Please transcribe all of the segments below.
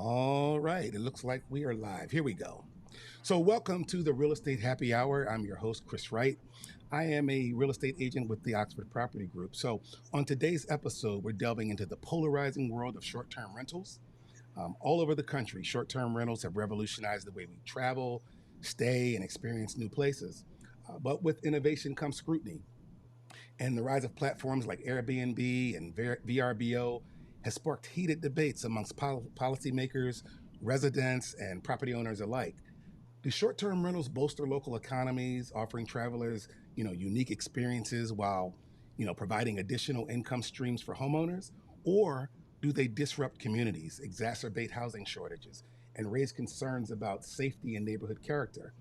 All right, it looks like we are live. Here we go. So, welcome to the Real Estate Happy Hour. I'm your host, Chris Wright. I am a real estate agent with the Oxford Property Group. So, on today's episode, we're delving into the polarizing world of short term rentals. All over the country, short term rentals have revolutionized the way we travel, stay, and experience new places. But with innovation comes scrutiny. And the rise of platforms like Airbnb and VRBO has sparked heated debates amongst policymakers, residents, and property owners alike. Do short-term rentals bolster local economies, offering travelers, unique experiences while, providing additional income streams for homeowners? Or do they disrupt communities, exacerbate housing shortages, and raise concerns about safety and neighborhood character?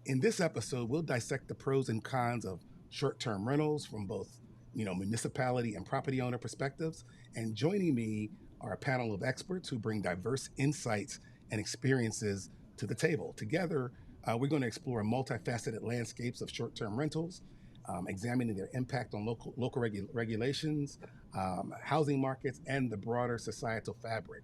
In this episode, we'll dissect the pros and cons of short-term rentals from both, municipality and property owner perspectives. And joining me are a panel of experts who bring diverse insights and experiences to the table. Together, we're going to explore multifaceted landscapes of short-term rentals, examining their impact on local regulations, housing markets, and the broader societal fabric.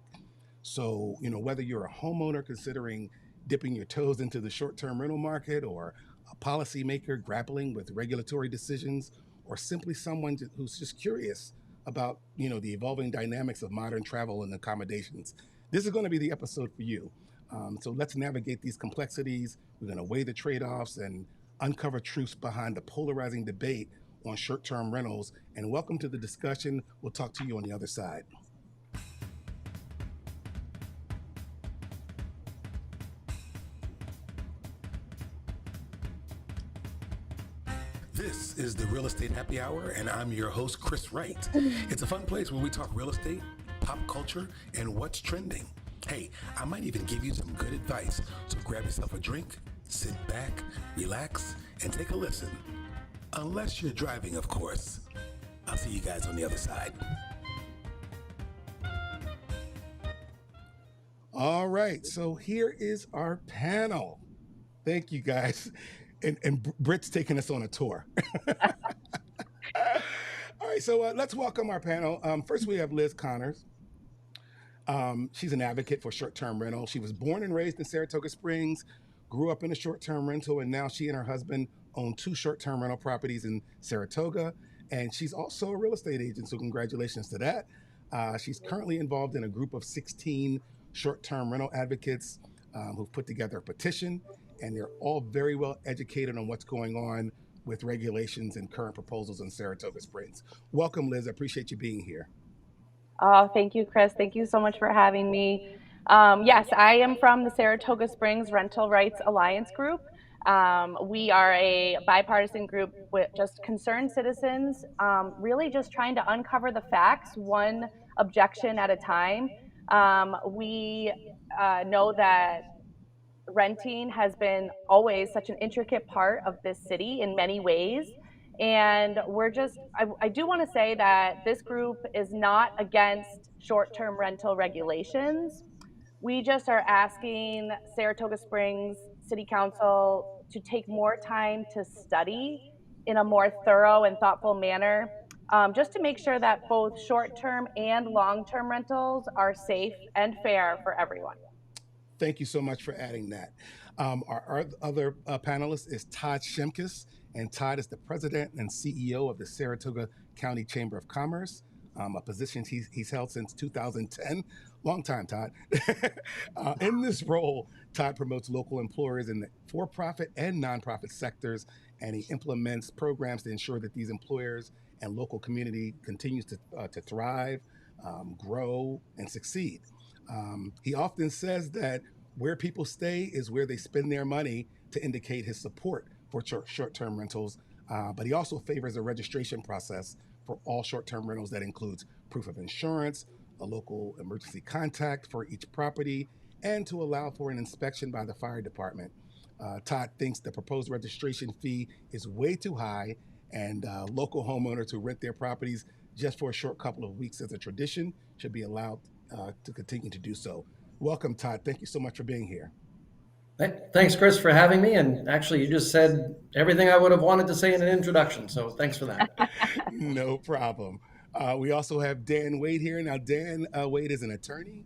So, whether you're a homeowner considering dipping your toes into the short term rental market, or a policymaker grappling with regulatory decisions, or simply someone who's just curious about, the evolving dynamics of modern travel and accommodations, this is going to be the episode for you. So let's navigate these complexities. We're going to weigh the trade offs and uncover truths behind the polarizing debate on short term rentals. And welcome to the discussion. We'll talk to you on the other side. This is the Real Estate Happy Hour, and I'm your host, Chris Wright. It's a fun place where we talk real estate, pop culture, and what's trending. Hey, I might even give you some good advice, so grab yourself a drink, sit back, relax, and take a listen. Unless you're driving, of course. I'll see you guys on the other side. All right, so here is our panel. Thank you, guys. And Britt's taking us on a tour. All right, so let's welcome our panel. First, we have Liz Connors. She's an advocate for short-term rental. She was born and raised in Saratoga Springs, grew up in a short-term rental, and now she and her husband own two short-term rental properties in Saratoga. And she's also a real estate agent, so congratulations to that. She's currently involved in a group of 16 short-term rental advocates who've put together a petition, and they're all very well educated on what's going on with regulations and current proposals in Saratoga Springs. Welcome, Liz. I appreciate you being here. Oh, thank you, Chris. Thank you so much for having me. Yes, I am from the Saratoga Springs Rental Rights Alliance Group. We are a bipartisan group with just concerned citizens, really just trying to uncover the facts, one objection at a time. We know that renting has been always such an intricate part of this city in many ways. And I do want to say that this group is not against short term rental regulations. We just are asking Saratoga Springs City Council to take more time to study in a more thorough and thoughtful manner, just to make sure that both short term and long term rentals are safe and fair for everyone. Thank you so much for adding that. Our other panelist is Todd Shimkus, and Todd is the president and CEO of the Saratoga County Chamber of Commerce, a position he's held since 2010. Long time, Todd. In this role, Todd promotes local employers in the for-profit and nonprofit sectors, and he implements programs to ensure that these employers and local community continues to thrive, grow, and succeed. He often says that where people stay is where they spend their money, to indicate his support for short-term rentals. But he also favors a registration process for all short-term rentals that includes proof of insurance, a local emergency contact for each property, and to allow for an inspection by the fire department. Todd thinks the proposed registration fee is way too high, and local homeowners who rent their properties just for a short couple of weeks as a tradition should be allowed to continue to do so. Welcome, Todd. Thank you so much for being here. Thanks, Chris, for having me. And actually, you just said everything I would have wanted to say in an introduction. So thanks for that. No problem. We also have Dan Wade here. Now, Dan Wade is an attorney.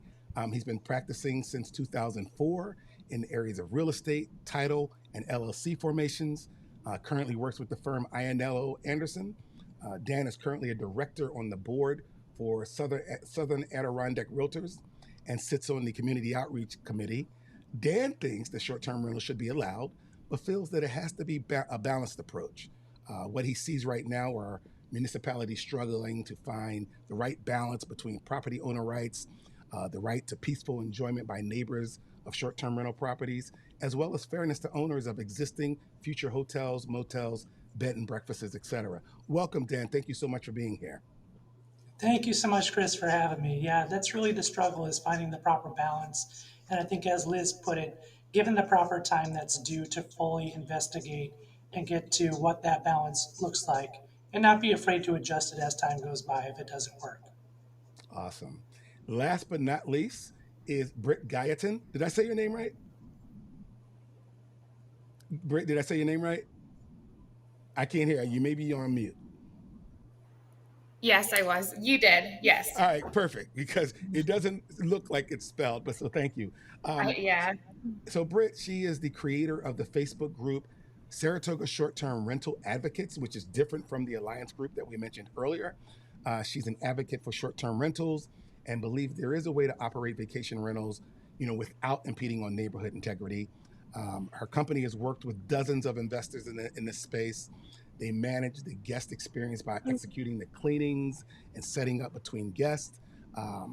He's been practicing since 2004 in the areas of real estate, title, and LLC formations. Currently works with the firm Ionello Anderson. Dan is currently a director on the board for Southern Adirondack Realtors and sits on the Community Outreach Committee. Dan thinks that short term rentals should be allowed, but feels that it has to be a balanced approach. What he sees right now are municipalities struggling to find the right balance between property owner rights, the right to peaceful enjoyment by neighbors of short term rental properties, as well as fairness to owners of existing future hotels, motels, bed and breakfasts, etc. Welcome, Dan. Thank you so much for being here. Thank you so much, Chris, for having me. Yeah, that's really the struggle is finding the proper balance. And I think, as Liz put it, given the proper time that's due to fully investigate and get to what that balance looks like, and not be afraid to adjust it as time goes by if it doesn't work. Awesome. Last but not least is Britt Gayeton. Did I say your name right? Britt, did I say your name right? I can't hear you. You may be on mute. Yes, I was. You did. Yes. All right, perfect. Because it doesn't look like it's spelled, but so thank you. Um, Yeah. so Britt, she is the creator of the Facebook group Saratoga Short Term Rental Advocates, which is different from the Alliance group that we mentioned earlier. She's an advocate for short term rentals and believes there is a way to operate vacation rentals, without impeding on neighborhood integrity. Her company has worked with dozens of investors in this space. They manage the guest experience by executing the cleanings and setting up between guests,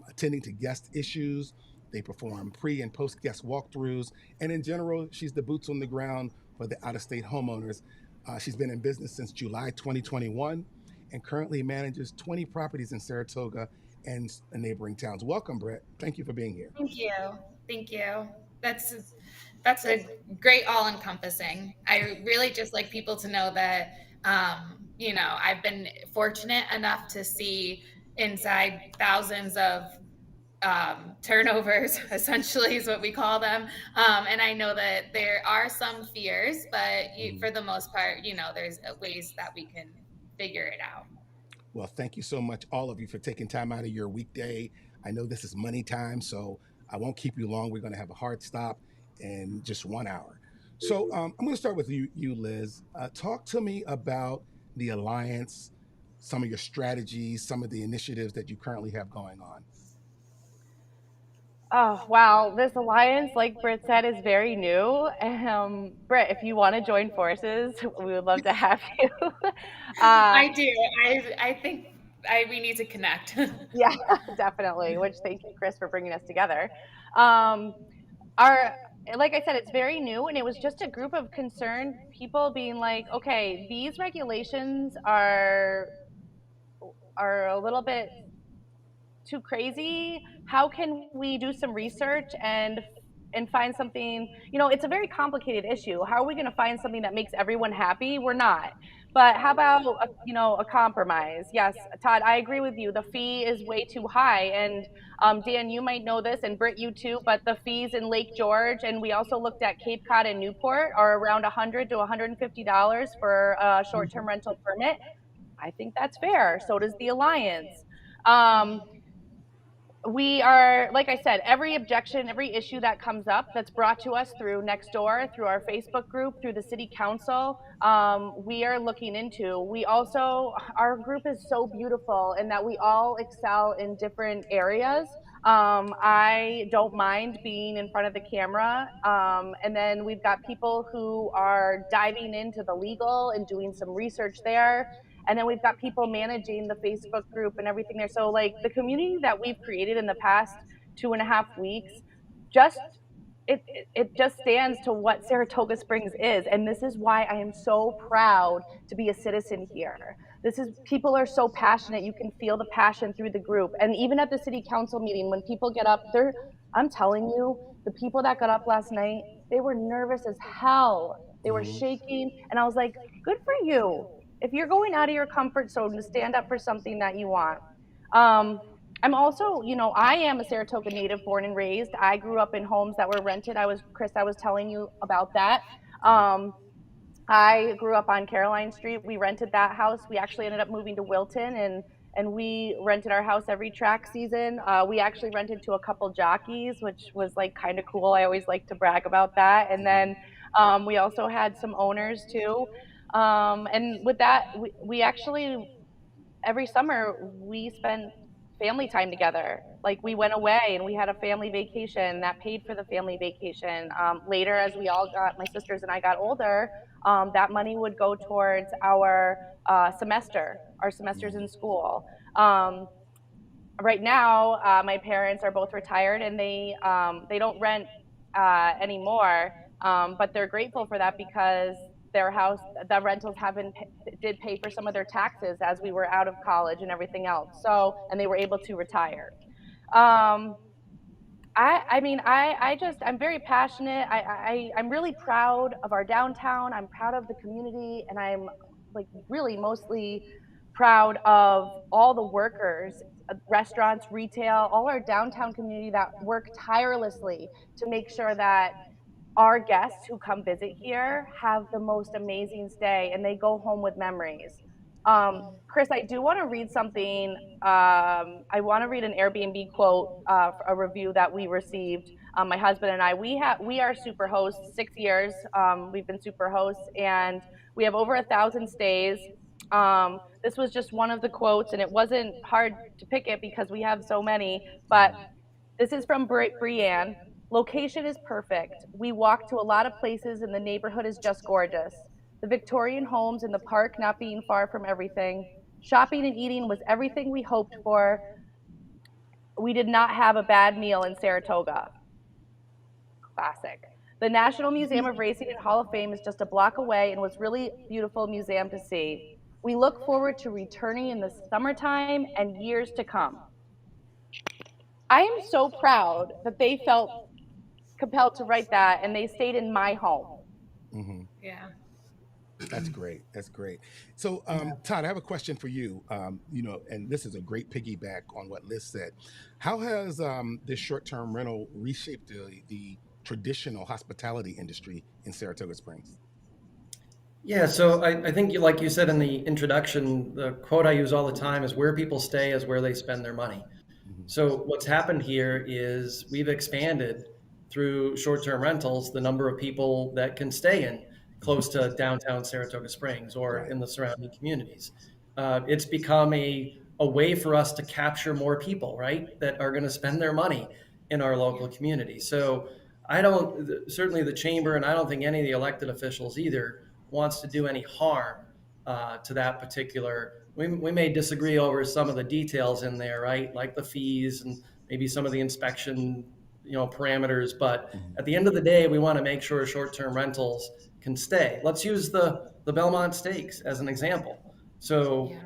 attending to guest issues. They perform pre and post guest walkthroughs. And in general, she's the boots on the ground for the out of state homeowners. She's been in business since July 2021 and currently manages 20 properties in Saratoga and neighboring towns. Welcome, Brett. Thank you for being here. Thank you. Thank you. That's that's a great all-encompassing. I really just like people to know that I've been fortunate enough to see inside thousands of turnovers, essentially is what we call them. And I know that there are some fears, but Mhm. for the most part, there's ways that we can figure it out. Well, thank you so much, all of you, for taking time out of your weekday. I know this is money time, so I won't keep you long. We're going to have a hard stop in just 1 hour. So I'm going to start with you Liz. Talk to me about the Alliance, some of your strategies, some of the initiatives that you currently have going on. Oh, wow. This alliance, like Britt said, is very new. Britt, if you want to join forces, we would love to have you. uh, I do. I think we need to connect. yeah, definitely. Which thank you, Chris, for bringing us together. Um, our like I said, it's very new, and it was just a group of concerned people being like, okay, these regulations are a little bit too crazy. How can we do some research and find something? It's a very complicated issue. How are we going to find something that makes everyone happy? We're not. But how about a compromise? Yes, Todd, I agree with you. The fee is way too high, and Dan, you might know this, and Britt, you too. But the fees in Lake George, and we also looked at Cape Cod and Newport, are around $100 to $150 for a short-term rental permit. I think that's fair. So does the Alliance. Um, we are, like I said, every objection, every issue that comes up that's brought to us through Nextdoor, through our Facebook group, through the city council, we are looking into. We also, our group is so beautiful in that we all excel in different areas. I don't mind being in front of the camera. And then we've got people who are diving into the legal and doing some research there. And then we've got people managing the Facebook group and everything there. So like the community that we've created in the past 2.5 weeks, just it just stands to what Saratoga Springs is. And this is why I am so proud to be a citizen here. This is, people are so passionate. You can feel the passion through the group. And even at the city council meeting, when people get up, I'm telling you, the people that got up last night, they were nervous as hell. They were Mhm. shaking. And I was like, good for you. If you're going out of your comfort zone to stand up for something that you want. Um, I'm also, I am a Saratoga native, born and raised. I grew up in homes that were rented. I was telling you about that. Mhm. Um, I grew up on Caroline Street. We rented that house. We actually ended up moving to Wilton, and and we rented our house every track season. We actually rented to a couple jockeys, which was like kind of cool. I always like to brag about that. And Hmm. then we also had some owners too. And with that, we actually every summer we spent family time together. Like we went away and we had a family vacation that paid for the family vacation. Later, as we all got, my sisters and I got older, that money would go towards our semesters in school. Um, right now, my parents are both retired and they don't rent anymore, but they're grateful for that because their house, the rentals have been did pay for some of their taxes as we were out of college and everything else. So, and they were able to retire. Um, I mean, I'm very passionate. I'm really proud of our downtown. I'm proud of the community, and I'm like really mostly proud of all the workers, restaurants, retail, all our downtown community that work tirelessly to make sure that our guests who come visit here have the most amazing stay and they go home with memories. Chris, I do want to read something. I want to read an Airbnb quote, a review that we received. My husband and I, we are super hosts. 6 years, we've been super hosts, and we have over 1,000 stays. This was just one of the quotes, and it wasn't hard to pick it because we have so many. But Hmm. this is from Brienne. Location is perfect. We walk to a lot of places and the neighborhood is just gorgeous. The Victorian homes and the park not being far from everything. Shopping and eating was everything we hoped for. We did not have a bad meal in Saratoga. Classic. The National Museum of Racing and Hall of Fame is just a block away and was really beautiful museum to see. We look forward to returning in the summertime and years to come. I am so proud that they felt compelled to write that and they stayed in my home. Hmm. Yeah. That's great. That's great. So, Todd, I have a question for you. And this is a great piggyback on what Liz said. How has this short-term rental reshaped the traditional hospitality industry in Saratoga Springs? Yeah, so I think, like you said in the introduction, the quote I use all the time is where people stay is where they spend their money. Hmm. So what's happened here is we've expanded through short-term rentals the number of people that can stay in close Hmm. to downtown Saratoga Springs or Right. in the surrounding communities. It's become a way for us to capture more people, right, that are going to spend their money in our Yeah. local community. So I don't, certainly the chamber, and I don't think any of the elected officials either wants to do any harm to that particular. We may disagree over some of the details in there, right? Like the fees and maybe some of the inspection, parameters. But Hmm. at the end of the day, we want to make sure short-term rentals can stay. Let's use the Belmont Stakes as an example. So Yeah.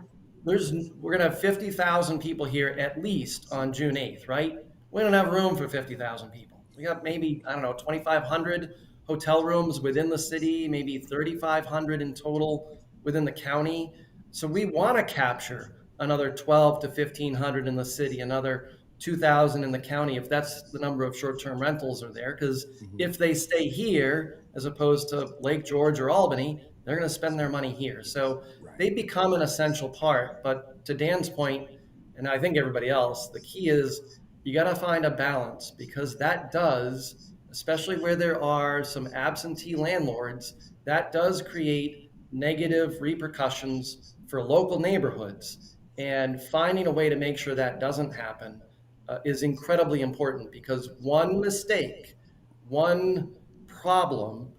we're going to have 50,000 people here at least on June 8th, right? We don't have room for 50,000 people. We got maybe, I don't know, 2,500 hotel rooms within the city, maybe 3,500 in total within the county. So we want to capture another 12 to 1,500 in the city, another 2,000 in the county, if that's the number of short-term rentals are there. Because Hmm. if they stay here as opposed to Lake George or Albany, they're going to spend their money here. So Right. they become an essential part. But to Dan's point, and I think everybody else, the key is you got to find a balance because that does, especially where there are some absentee landlords, that does create negative repercussions for local neighborhoods. And finding a way to make sure that doesn't happen is incredibly important because one mistake, one problem,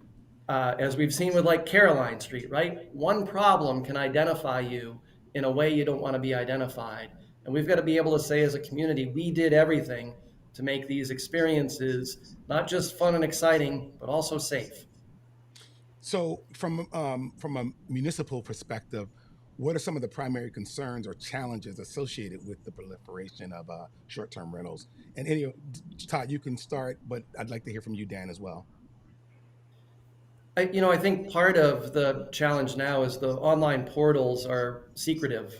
as we've seen with like Caroline Street, right? One problem can identify you in a way you don't want to be identified. And we've got to be able to say as a community, we did everything to make these experiences not just fun and exciting, but also safe. So, from a municipal perspective, what are some of the primary concerns or challenges associated with the proliferation of short-term rentals? And Todd, you can start, but I'd like to hear from you, Dan, as well. I think part of the challenge now is the online portals are secretive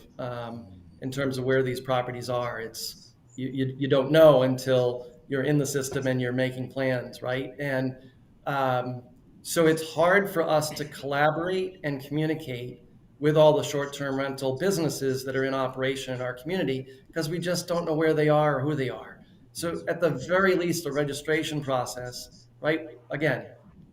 in terms of where these properties are. It's you don't know until you're in the system and you're making plans, right? And um, so it's hard for us to collaborate and communicate with all the short-term rental businesses that are in operation in our community because we just don't know where they are or who they are. So at the very least, a registration process, right? Again,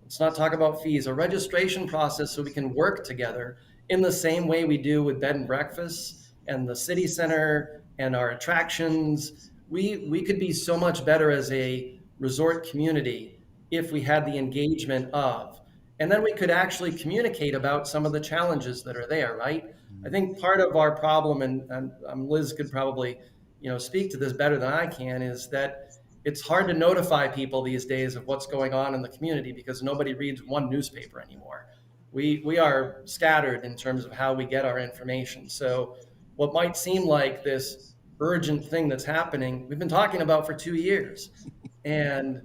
let's not talk about fees, a registration process so we can work together in the same way we do with bed and breakfasts and the city center and our attractions. We could be so much better as a resort community if we had the engagement of, and then we could actually communicate about some of the challenges that are there, right? I think part of our problem, and Liz could probably, speak to this better than I can, is that it's hard to notify people these days of what's going on in the community because nobody reads one newspaper anymore. We are scattered in terms of how we get our information. So what might seem like this urgent thing that's happening, we've been talking about for 2 years. And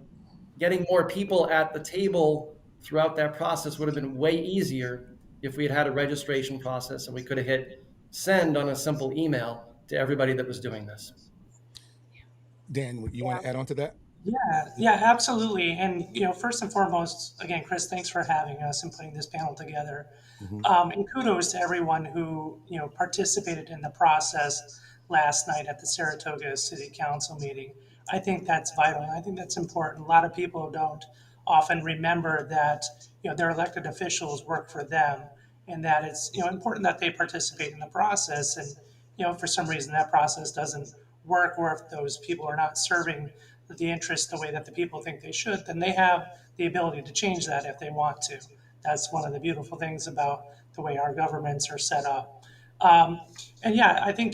getting more people at the table throughout that process would have been way easier if we had had a registration process and we could have hit send on a simple email to everybody that was doing this. Dan, you want to add on to that? Yeah, yeah, absolutely. And first and foremost, again, Chris, thanks for having us and putting this panel together. Hmm. And kudos to everyone who participated in the process last night at the Saratoga City Council meeting. I think that's vital. And I think that's important. A lot of people don't often remember that their elected officials work for them, and that it's important that they participate in the process. And for some reason that process doesn't work, or if those people are not serving the interest the way that the people think they should, then they have the ability to change that if they want to. That's one of the beautiful things about the way our governments are set up. And yeah, I think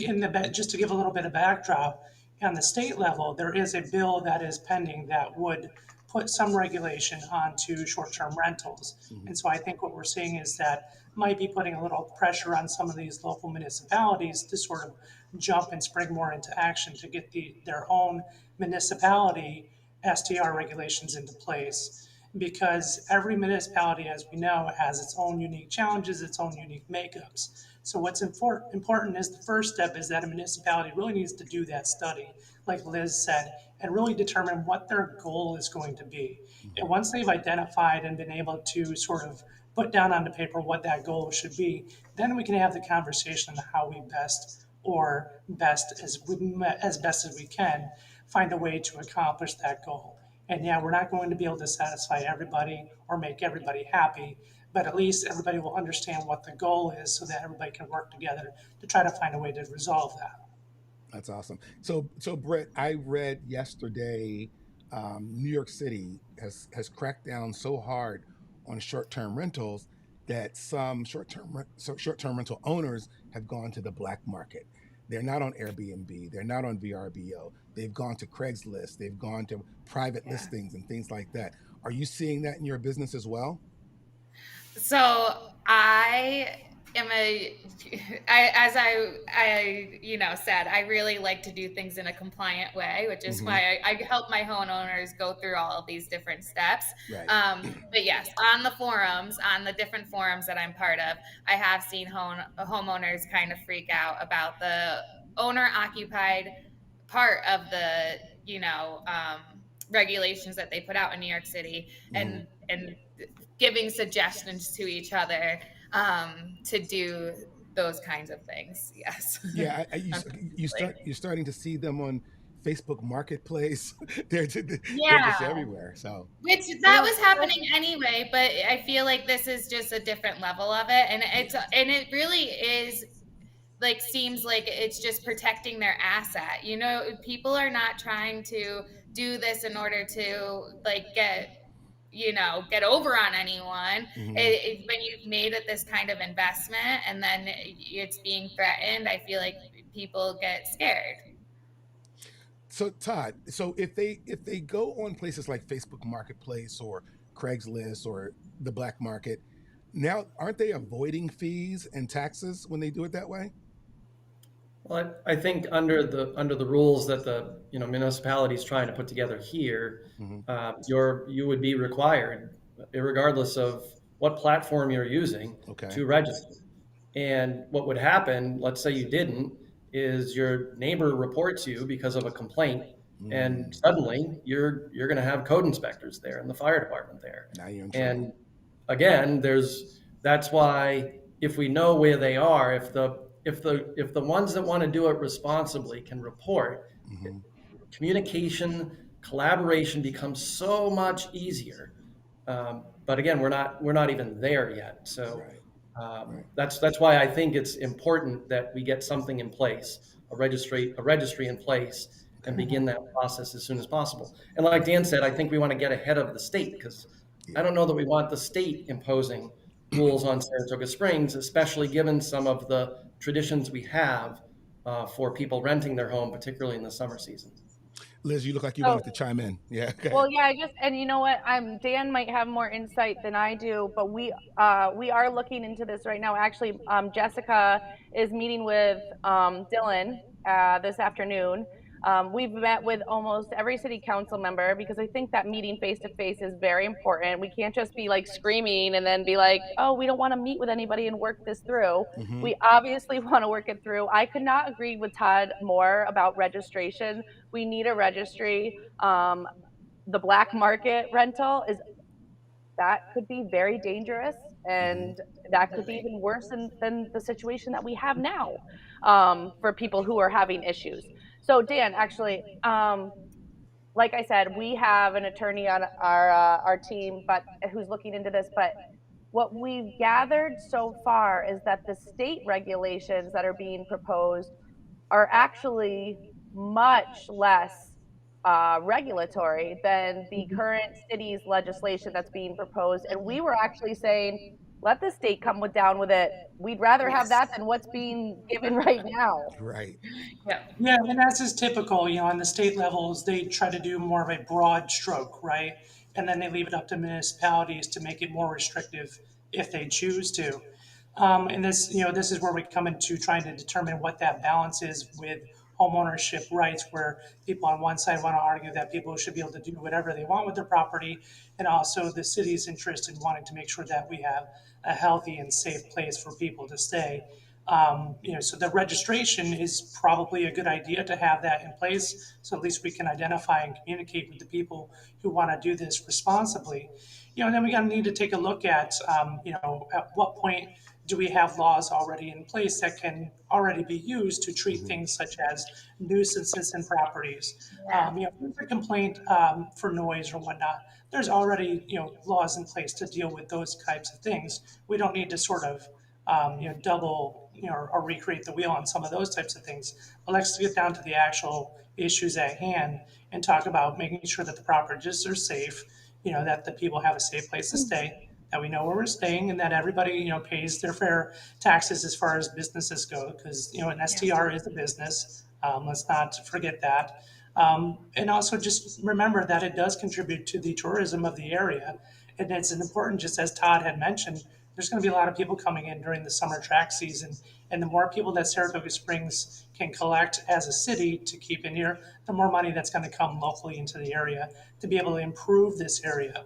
just to give a little bit of backdrop, on the state level, there is a bill that is pending that would put some regulation onto short-term rentals. Hmm. And so I think what we're seeing is that might be putting a little pressure on some of these local municipalities to sort of jump and spring more into action to get their own municipality STR regulations into place. Because every municipality, as we know, has its own unique challenges, its own unique makeups. So what's important is the first step is that a municipality really needs to do that study, like Liz said, and really determine what their goal is going to be. And Hmm. once they've identified and been able to sort of put down on the paper what that goal should be, then we can have the conversation on how we best, or best as best as we can, find a way to accomplish that goal. And yeah, we're not going to be able to satisfy everybody or make everybody happy, but at least everybody will understand what the goal is so that everybody can work together to try to find a way to resolve that. That's awesome. So Brett, I read yesterday, New York City has cracked down so hard on short-term rentals that some short-term rental owners have gone to the black market. They're not on Airbnb. They're not on VRBO. They've gone to Craigslist. They've gone to private Yeah. listings and things like that. Are you seeing that in your business as well? So I am as I said, I really like to do things in a compliant way, which is Hmm. why I help my homeowners go through all of these different steps. Right. But yes, on the different forums that I'm part of, I have seen homeowners kind of freak out about the owner occupied part of the regulations that they put out in New York City, Hmm. and giving suggestions to each other to do those kinds of things. Yes. Yeah, Unfortunately. you're starting to see them on Facebook Marketplace. They're just Yeah. everywhere. So Which that Well, was happening anyway, but I feel like this is just a different level of it, and it really is like seems like it's just protecting their asset. People are not trying to do this in order to like get over on anyone. mhm. When you've made it this kind of investment and then it's being threatened, I feel like people get scared. So Todd, so if they go on places like Facebook Marketplace or Craigslist or the black market, now aren't they avoiding fees and taxes when they do it that way? Well, I think under the rules that the municipality is trying to put together here, Hmm. you would be required, regardless of what platform you're using, Okay. to register. And what would happen, let's say you didn't, is your neighbor reports you because of a complaint, and Mm, suddenly you're going to have code inspectors there and the fire department there. now you're in trouble. And again, that's why if we know where they are, if the ones that want to do it responsibly can report, Hmm. communication, collaboration becomes so much easier. But again, we're not even there yet. So Right. Right. that's why I think it's important that we get something in place, a registry in place, and Okay. begin that process as soon as possible. And like Dan said, I think we want to get ahead of the state, because I Yeah. don't know that we want the state imposing rules on Saratoga Springs, especially given some of the traditions we have for people renting their home, particularly in the summer season. Liz, you look like you So, wanted to chime in. Yeah. Go well, ahead. yeah, I just and you know what? Dan might have more insight than I do, but we are looking into this right now. Actually, Jessica is meeting with Dylan this afternoon. We've met with almost every city council member because I think that meeting face to face is very important. We can't just be like screaming and then be like, "Oh, we don't want to meet with anybody and work this through." Hmm. We obviously want to work it through. I could not agree with Todd more about registration. We need a registry. The black market rental is that could be very dangerous, Hmm. and that could be even worse than the situation that we have now, for people who are having issues. So Dan, actually, like I said, we have an attorney on our team, but who's looking into this. But what we've gathered so far is that the state regulations that are being proposed are actually much less regulatory than the current city's legislation that's being proposed. And we were actually saying, let the state come down with it. We'd rather have Yes. that than what's being given right now. Right. Yeah. Yeah, and that's just typical, on the state levels, they try to do more of a broad stroke, right? And then they leave it up to municipalities to make it more restrictive if they choose to. And this is where we come into trying to determine what that balance is with homeownership rights, where people on one side want to argue that people should be able to do whatever they want with their property, and also the city's interest in wanting to make sure that we have a healthy and safe place for people to stay. So the registration is probably a good idea to have that in place, so at least we can identify and communicate with the people who want to do this responsibly. And then we got to need to take a look at what point do we have laws already in place that can already be used to treat Hmm. things such as nuisances in properties. Yeah. If there's a complaint for noise or whatnot, there's already laws in place to deal with those types of things. We don't need to sort of double, or recreate the wheel on some of those types of things. But let's get down to the actual issues at hand and talk about making sure that the properties are safe, that the people have a safe place to stay, that we know where we're staying, and that everybody, pays their fair taxes as far as businesses go, because, an Yeah. STR is a business. Let's not forget that. And also just remember that it does contribute to the tourism of the area. And it's an important, just as Todd had mentioned, there's going to be a lot of people coming in during the summer track season. And the more people that Saratoga Springs can collect as a city to keep in here, the more money that's going to come locally into the area to be able to improve this area.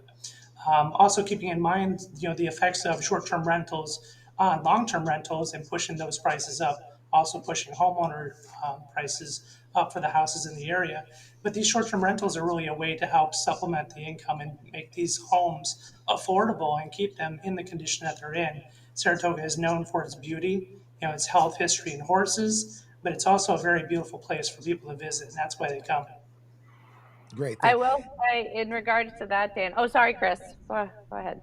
Also keeping in mind, the effects of short-term rentals on long-term rentals and pushing those prices up, also pushing homeowner prices up for the houses in the area. But these short-term rentals are really a way to help supplement the income and make these homes affordable and keep them in the condition that they're in. Saratoga is known for its beauty, its health history and horses, but it's also a very beautiful place for people to visit, and that's why they come. Great. I will say in regards to that, Dan. Oh, sorry, Chris. Go ahead.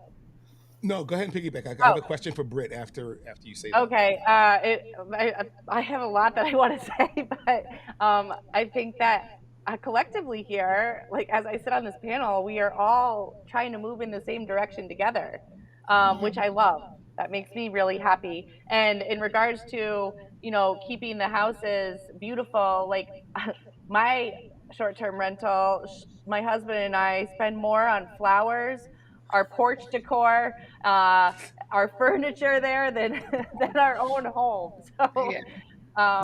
No, go ahead and piggyback. I have Oh, a question for Britt after you say that. okay. I have a lot that I want to say, but I think that collectively here, like as I sit on this panel, we are all trying to move in the same direction together, which I love. That makes me really happy. And in regards to keeping the houses beautiful, like my short-term rental, my husband and I spend more on flowers, our porch decor, our furniture there than than our own home. So, Yeah.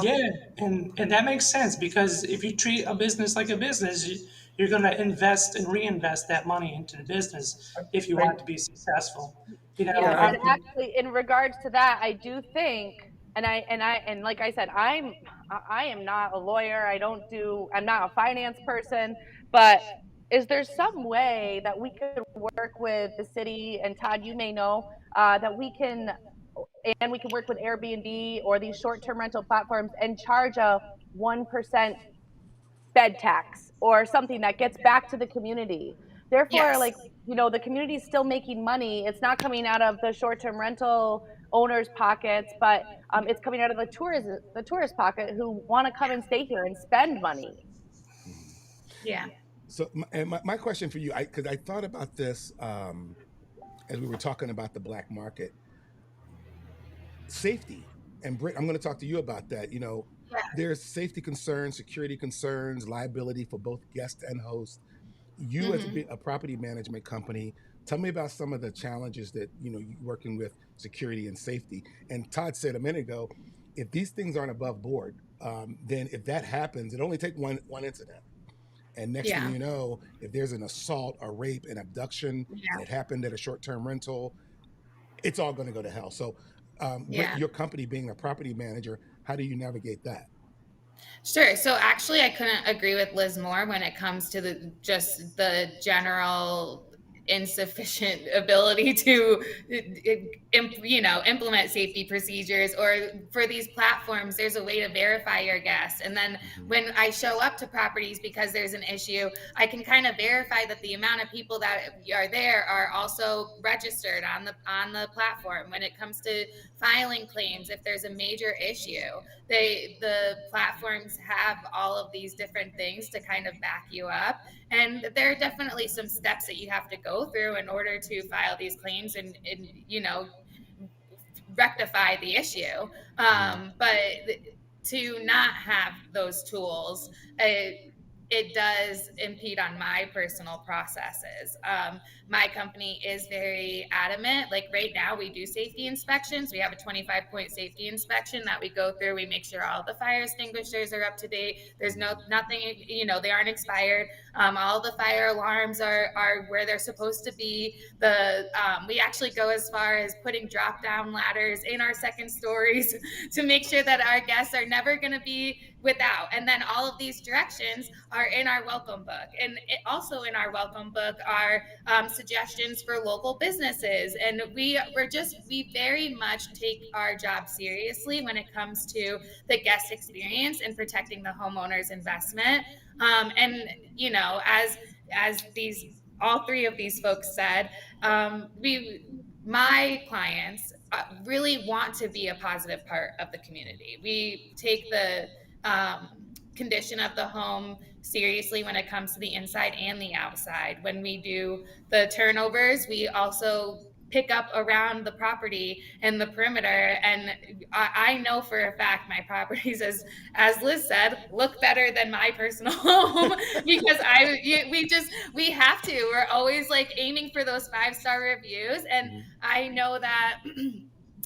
Yeah, um, and that makes sense because if you treat a business like a business, you're going to invest and reinvest that money into the business if you I, want it to be successful. yeah, yes, I, and actually, in regards to that, I do think, and like I said, I am not a lawyer. I'm not a finance person, but is there some way that we could work with the city and Todd, you may know, that we can and we can work with Airbnb or these short-term rental platforms and charge a 1% bed tax or something that gets back to the community. Therefore, Yes. like, the community is still making money. It's not coming out of the short-term rental owners' pockets, but it's coming out of the tourist pocket who want to come and stay here and spend money. Mhm. Yeah. So, my question for you, because I thought about this as we were talking about the black market, safety. And Britt, I'm going to talk to you about that. Yeah. There's safety concerns, security concerns, liability for both guest and host. You, as Hmm. a property management company, tell me about some of the challenges that you working with security and safety. And Todd said a minute ago, if these things aren't above board, then if that happens, it only take one incident. And next thing Yeah. you know, if there's an assault, a rape, an abduction, and Yeah. it happened at a short-term rental, it's all going to go to hell. So, Britt, Yeah. your company being a property manager, how do you navigate that? Sure. So actually, I couldn't agree with Liz more when it comes to the general insufficient ability to implement safety procedures, or for these platforms there's a way to verify your guests, and then Mm-hmm. when I show up to properties because there's an issue, I can kind of verify that the amount of people that are there are also registered on the platform. When it comes to filing claims, if there's a major issue, the platforms have all of these different things to kind of back you up, and there are definitely some steps that you have to go through in order to file these claims and rectify the issue. Mm-hmm. But to not have those tools, it does impede on my personal processes. My company is very adamant. Like right now, we do safety inspections. We have a 25-point safety inspection that we go through. We make sure all the fire extinguishers are up to date. There's nothing, they aren't expired. All the fire alarms are where they're supposed to be. We actually go as far as putting drop down ladders in our second stories to make sure that our guests are never going to be without. And then all of these directions are in our welcome book. And also in our welcome book are suggestions for local businesses. And we very much take our job seriously when it comes to the guest experience and protecting the homeowner's investment. And as these all three of these folks said, we my clients really want to be a positive part of the community. We take the condition of the home seriously when it comes to the inside and the outside. When we do the turnovers, we also pick up around the property and the perimeter. And I know for a fact my properties, as Liz said, look better than my personal home because we have to. We're always like aiming for those 5-star reviews, and Mm-hmm. I know that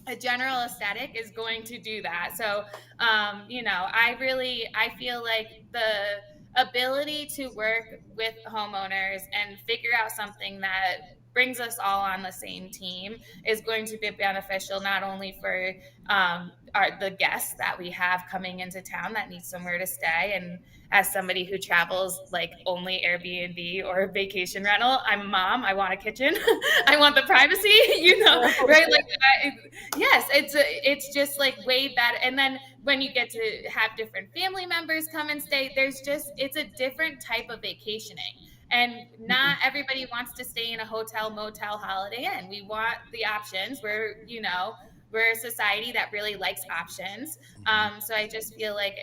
a general aesthetic is going to do that. So, I feel like the ability to work with homeowners and figure out something that brings us all on the same team is going to be beneficial, not only for the guests that we have coming into town that need somewhere to stay. And as somebody who travels like only Airbnb or vacation rental, I'm a mom. I want a kitchen. I want the privacy, right? Like, yes, it's just like way better. And then when you get to have different family members come and stay, it's a different type of vacationing. And not everybody wants to stay in a hotel, motel, Holiday Inn. We want the options. We're a society that really likes options. Mm-hmm. So I just feel like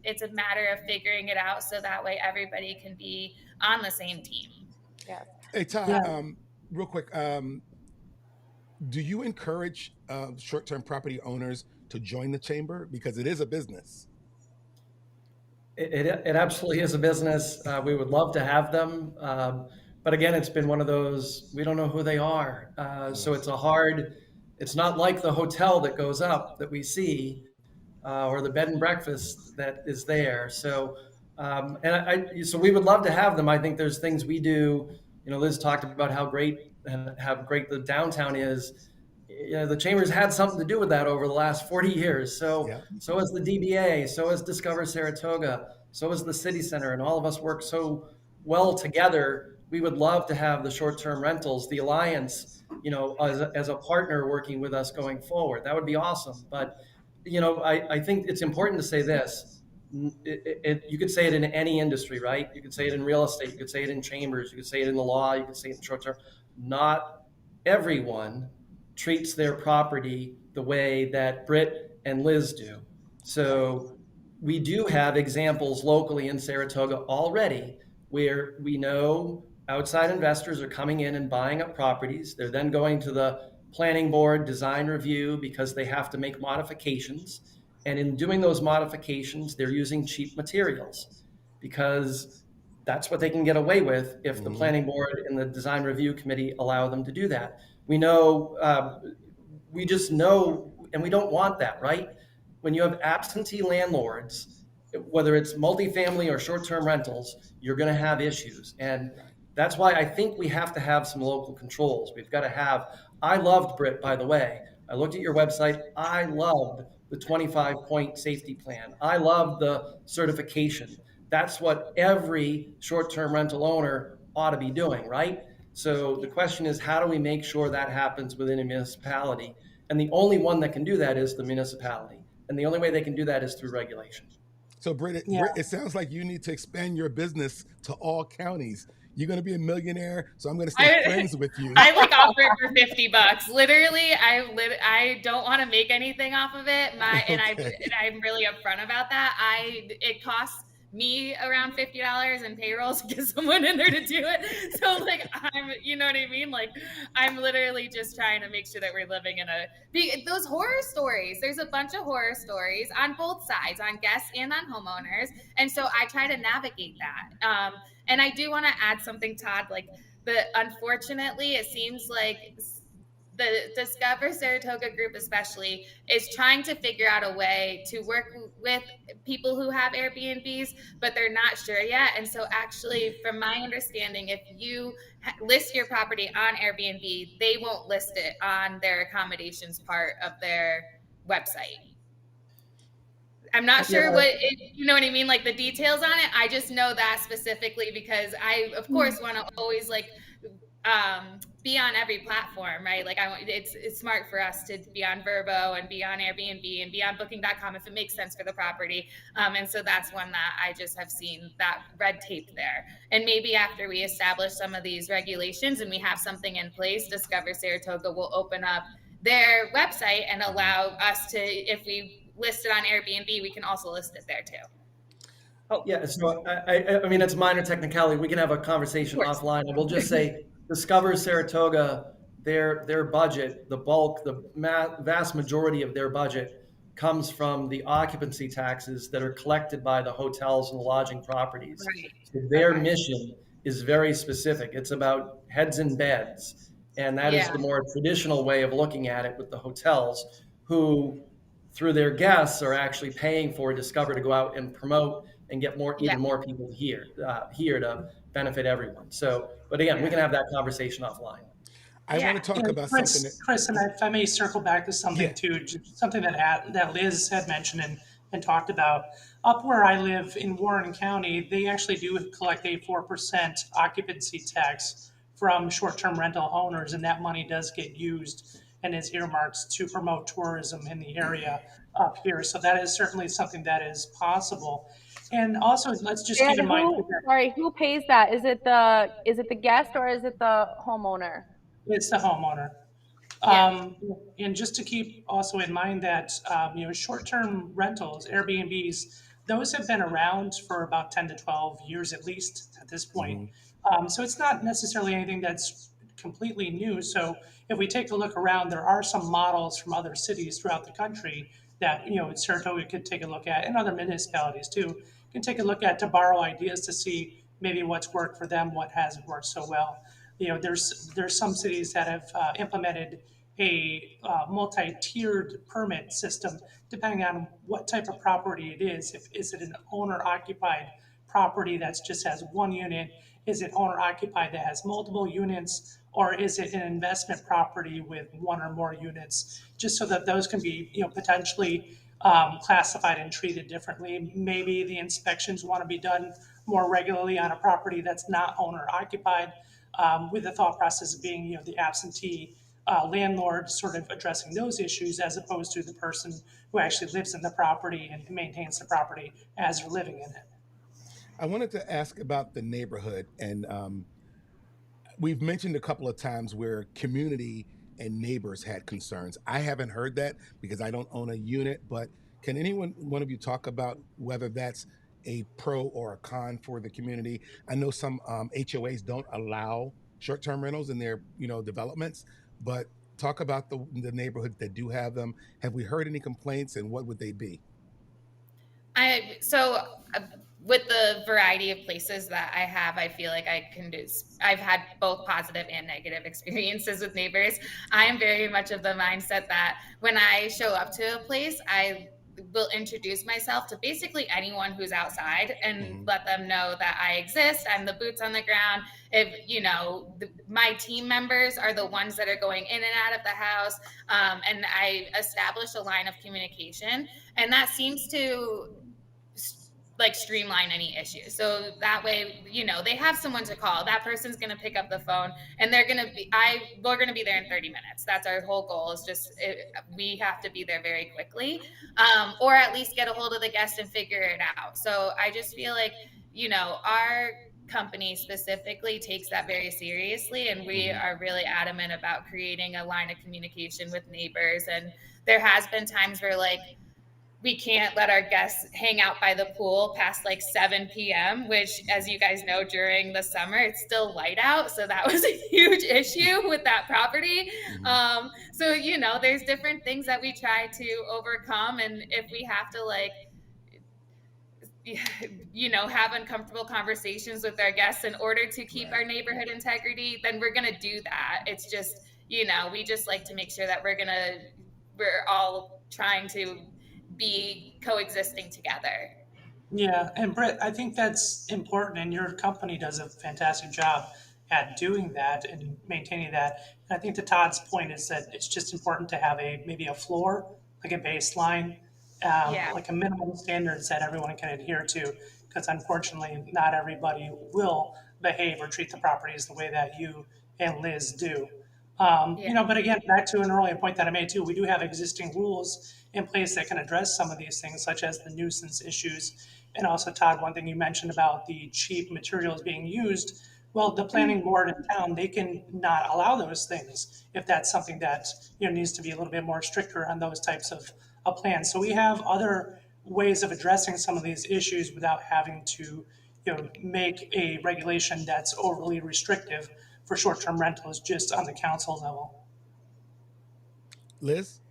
it's a matter of figuring it out so that way everybody can be on the same team. Yes. Hey, Todd, Yeah. real quick, do you encourage short-term property owners to join the chamber because it is a business? It absolutely is a business. We would love to have them. But again, it's been one of those, we don't know who they are. So it's not like the hotel that goes up that we see, or the bed and breakfast that is there. So we would love to have them. I think there's things we do. Liz talked about how great the downtown is. The chamber's had something to do with that over the last 40 years. So Yeah. so has the DBA, so has Discover Saratoga, so has the City Center, and all of us work so well together. We would love to have the short-term rentals, the Alliance, as a partner working with us going forward. That would be awesome. But, I think it's important to say this. You could say it in any industry, right? You could say it in real estate. You could say it in chambers. You could say it in the law. You could say it in short term. Not everyone treats their property the way that Britt and Liz do. Right. So we do have examples locally in Saratoga already where we know outside investors are coming in and buying up properties. They're then going to the planning board design review because they have to make modifications. And in doing those modifications, they're using cheap materials because that's what they can get away with if the Hmm. planning board and the design review committee allow them to do that. We know, we just know, and we don't want that, right? When you have absentee landlords, whether it's multifamily or short-term rentals, you're going to have issues. And Right. that's why I think we have to have some local controls. We've got to have, I loved Britt, by the way. I looked at your website. I loved the 25-point safety plan. I loved the certification. That's what every short-term rental owner ought to be doing, right? So the question is, how do we make sure that happens within a municipality? And the only one that can do that is the municipality. And the only way they can do that is through regulation. So, Yeah. Britt, it sounds like you need to expand your business to all counties. You're going to be a millionaire, so I'm going to stay I friends with you. I like offer it for $50. Literally, I don't want to make anything off of it. Okay. I'm really upfront about that. It costs me around $50 in payrolls to get someone in there to do it. So like you know what I mean? Like I'm literally just trying to make sure that we're living in those horror stories. There's a bunch of horror stories on both sides, on guests and on homeowners. And so I try to navigate that. And I do want to add something, Todd, like unfortunately, it seems like the Discover Saratoga group, especially, is trying to figure out a way to work with people who have Airbnbs, but they're not sure yet. And so, actually, from my understanding, if you list your property on Airbnb, they won't list it on their accommodations part of their website. I'm not Yeah, sure you know what I mean, like the details on it. I just know that specifically because I, of course, want to always like be on every platform, right? Like it's smart for us to be on VRBO and be on Airbnb and be on Booking.com if it makes sense for the property. And so that's one that I just have seen that red tape there. And maybe after we establish some of these regulations and we have something in place, Discover Saratoga will open up their website and allow us to, if we list it on Airbnb, we can also list it there too. Oh, yeah. So I mean, it's minor technicality. We can have a of conversation course. offline. I will just say, Discover Saratoga, their budget, the bulk, the vast majority of their budget comes from the occupancy taxes that are collected by the hotels and lodging properties. Right. So their Okay. mission is very specific. It's about heads and beds, and that is Yeah. the more traditional way of looking at it with the hotels, who through their guests are actually paying for Discover to go out and promote and get Yeah. even more people here to benefit everyone. So, but again, we Yeah. can have that conversation offline. I want Yeah. to talk Yeah, about something that, Chris, and if I may circle back to yeah. something too, something that Liz had mentioned and talked about. Up where I live in Warren County, they actually do collect a 4% occupancy tax from short-term rental owners, and that money does get used and is earmarked to promote tourism in the area up here. So that is certainly something that is possible. And also, let's just keep And in mind who, that sorry, who pays that? Is it the guest or is it the homeowner? it's the homeowner. Yeah. Um, and just to keep also in mind that, short-term rentals, Airbnbs, those have been around for about 10 to 12 years at least at this point. Mhm. So it's not necessarily anything that's completely new. So if we take a look around, there are some models from other cities throughout the country that, Saratoga could take a look at, and other municipalities too, can take a look at to borrow ideas to see maybe what's worked for them, what hasn't worked so well. There's some cities that have implemented a multi-tiered permit system depending on what type of property it is. If is it an owner-occupied property that just has one unit? Is it owner-occupied that has multiple units? Or is it an investment property with one or more units? Just so that those can be, potentially classified and treated differently. Maybe the inspections want to be done more regularly on a property that's not owner occupied, with the thought process being, the absentee landlord sort of addressing those issues as opposed to the person who actually lives in the property and maintains the property as they're living in it. I wanted to ask about the neighborhood, and we've mentioned a couple of times where community and neighbors had concerns. I haven't heard that because I don't own a unit, but can anyone, one of you, talk about whether that's a pro or a con for the community? I know some HOAs don't allow short-term rentals in their, developments, but talk about the neighborhoods that do have them. Have we heard any complaints, and what would they be? I so with the variety of places that I have, I feel like I can do. I've had both positive and negative experiences with neighbors. I am very much of the mindset that when I show up to a place, I will introduce myself to basically anyone who's outside and Hmm. let them know that I exist. I'm the boots on the ground. If my team members are the ones that are going in and out of the house, and I establish a line of communication, and that seems to like streamline any issues. So that way, they have someone to call. That person's going to pick up the phone, and we're going to be there in 30 minutes. That's our whole goal, is just we have to be there very quickly, or at least get a hold of the guest and figure it out. So I just feel like, our company specifically takes that very seriously, and we Hmm. are really adamant about creating a line of communication with neighbors. And there has been times where, like, we can't let our guests hang out by the pool past like 7 p.m., which, as you guys know, during the summer, it's still light out. So that was a huge issue with that property. Hmm. So, there's different things that we try to overcome. And if we have to, like, have uncomfortable conversations with our guests in order to keep Right. our neighborhood integrity, then we're going to do that. It's just, we just like to make sure that we're all trying to be coexisting together. Yeah, and Britt, I think that's important, and your company does a fantastic job at doing that and maintaining that. And I think to Todd's point is that it's just important to have a maybe a floor, like a baseline, Yeah. like a minimum standards that everyone can adhere to, because unfortunately, not everybody will behave or treat the properties the way that you and Liz do. Yeah. But again, back to an earlier point that I made too, we do have existing rules in place that can address some of these things, such as the nuisance issues. And also, Todd, one thing you mentioned about the cheap materials being used, well, the planning board in town, they can not allow those things if that's something that, needs to be a little bit more stricter on those types of plans. So we have other ways of addressing some of these issues without having to, make a regulation that's overly restrictive for short-term rentals just on the council level. Liz?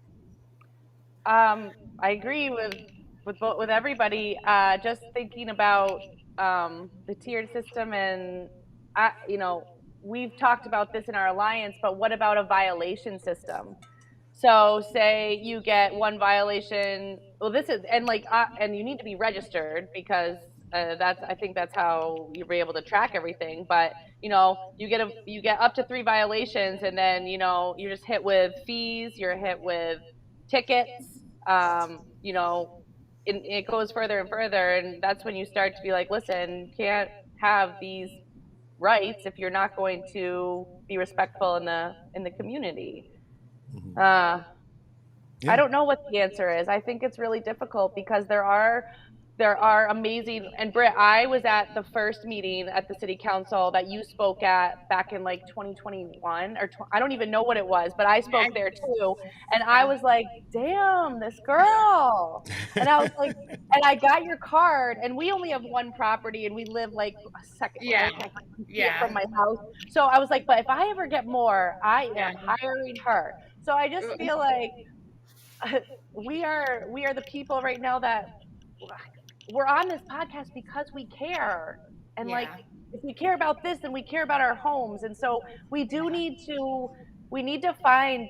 I agree with everybody. Just thinking about the tiered system, and we've talked about this in our alliance. But what about a violation system? So, say you get one violation. Well, this is and you need to be registered because that's I think that's how you'll be able to track everything. But you get up to three violations, and then you're just hit with fees. You're hit with tickets. And it goes further and further, and that's when you start to be like, listen, you can't have these rights if you're not going to be respectful in the community. Hmm. Uh, I Yeah. don't know what the answer is. I think it's really difficult because there are amazing, and Britt, I was at the first meeting at the city council that you spoke at back in like 2021 or I don't even know what it was, but I spoke there too, and I Yeah. was like, "Damn, this girl." And I was like, and I got your card, and we only have one property and we live like a second, Yeah. like I can see it from Yeah. my house. So I was like, "But if I ever get more, I Yeah. am hiring her." So I just feel like we are the people right now that we're on this podcast because we care. And like Yeah. if we care about this, then we care about our homes. And so we do Yeah. we need to find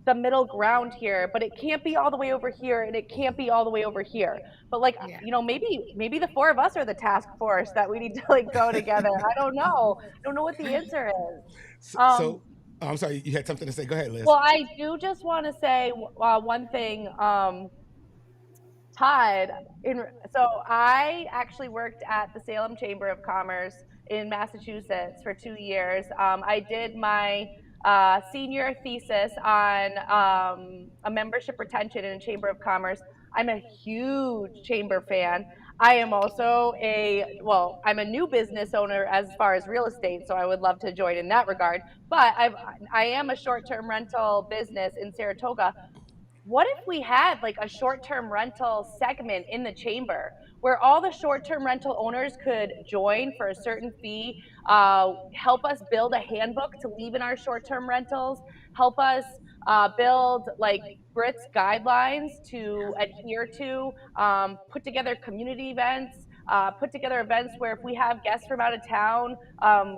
the middle ground here, but it can't be all the way over here and it can't be all the way over here. But like, Yeah. maybe the four of us are the task force that we need to like go together. I don't know. I don't know what the answer is. So, Um, so oh, I'm sorry, you had something to say. Go ahead, Liz. well, I do just want to say one thing. Todd, in so I actually worked at the Salem Chamber of Commerce in Massachusetts for 2 years. I did my senior thesis on a membership retention in a chamber of commerce. I'm a huge chamber fan. I am also I'm a new business owner as far as real estate, so I would love to join in that regard. But I am a short-term rental business in Saratoga. What if we had like a short-term rental segment in the chamber where all the short-term rental owners could join for a certain fee, help us build a handbook to leave in our short-term rentals, help us build like Brits guidelines to adhere to, put together community events, put together events where if we have guests from out of town,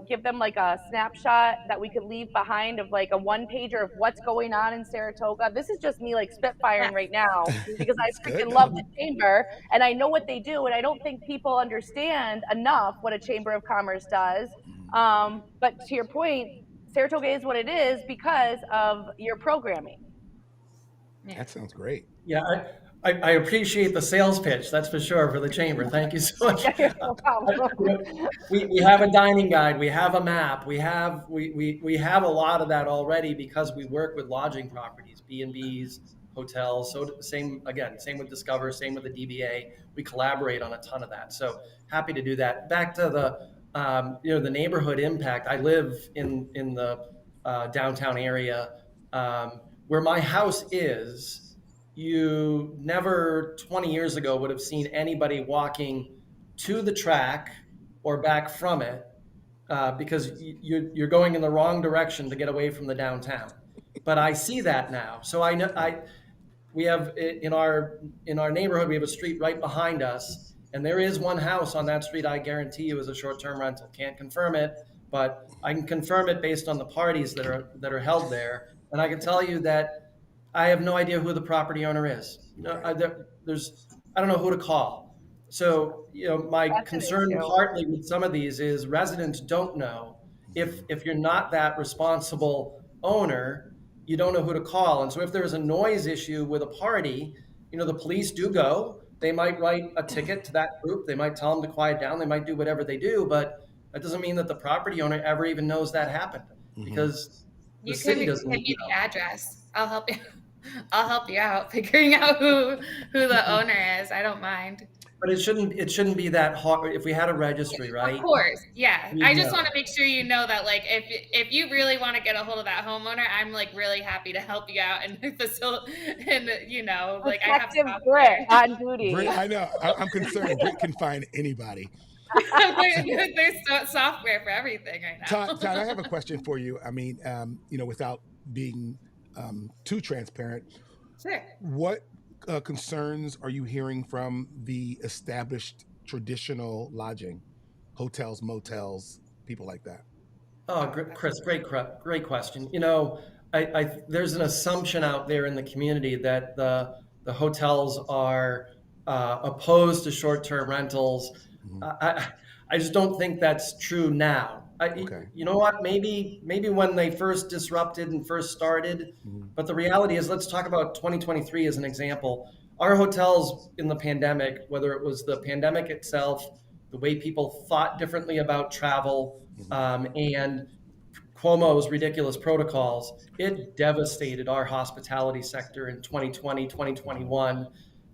give them like a snapshot that we could leave behind of like a one pager of what's going on in Saratoga. This is just me like spitfiring right now because I It's good freaking love though. the chamber and I know what they do. And I don't think people understand enough what a chamber of commerce does. Mhm. But to your point, Saratoga is what it is because of your programming. Yeah. That sounds great. Yeah, I appreciate the sales pitch, that's for sure, for the chamber. Thank you so much. Yeah, no problem. You know, we have a dining guide, we have a map, we have a lot of that already because we work with lodging properties, B&Bs, hotels. So same again, same with Discover, same with the DBA. We collaborate on a ton of that. So happy to do that. Back to the the neighborhood impact. I live in the downtown area where my house is. You never 20 years ago would have seen anybody walking to the track or back from it because you're going in the wrong direction to get away from the downtown. But I see that now, so I know we have in our neighborhood we have a street right behind us, and there is one house on that street I guarantee you is a short-term rental. Can't confirm it, but I can confirm it based on the parties that are held there, and I can tell you that I have no idea who the property owner is. No, Right. I don't know who to call. So, my That's an concern issue. partly with some of these is residents don't know Mhm. if you're not that responsible owner, you don't know who to call. And so if there's a noise issue with a party, the police do go. They might write a ticket to that group. They might tell them to quiet down. They might do whatever they do, but that doesn't mean that the property owner ever even knows that happened Mhm. because the You can city give doesn't even me the know. address. I'll help you. I'll help you out figuring out who the owner is. I don't mind. But it shouldn't be that hard. If we had a registry, Of right? course, yeah. We'd I just want to know. make sure you know that, like, if you really want to get a hold of that homeowner, I'm like really happy to help you out and facilitate. And like I have Detective Grit software. on duty. Britt, I know. I'm concerned. Britt can find anybody. There's software for everything right Todd, I now. have a question for you. I mean, without being too transparent, Sure. what concerns are you hearing from the established traditional lodging, hotels, motels, people like that? Oh, Chris, great question. There's an assumption out there in the community that the hotels are opposed to short-term rentals. Mhm. I just don't think that's true now. Okay. You know what? Maybe when they first disrupted and first started, Mhm. but the reality is, let's talk about 2023 as an example. Our hotels in the pandemic, whether it was the pandemic itself, the way people thought differently about travel, Mhm. and Cuomo's ridiculous protocols, it devastated our hospitality sector in 2020, Mhm. 2021.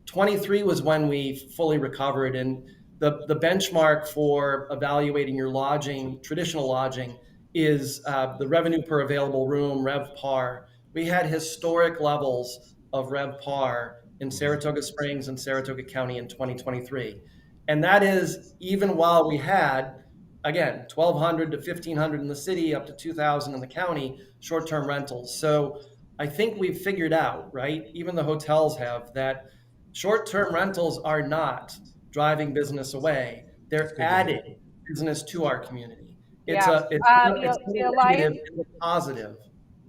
23 was when we fully recovered. And the benchmark for evaluating your lodging, traditional lodging, is the revenue per available room, RevPAR. We had historic levels of RevPAR in Mhm. Saratoga Springs and Saratoga County in 2023. And that is even while we had, again, 1,200 to 1,500 in the city, up to 2,000 in the county, short-term rentals. So I think we've figured out, right? Even the hotels have that short-term rentals are not driving business away. That's They're good to hear. adding business to our community. It's Yeah. a it's not, The it's not the a negative, alliance it's a positive.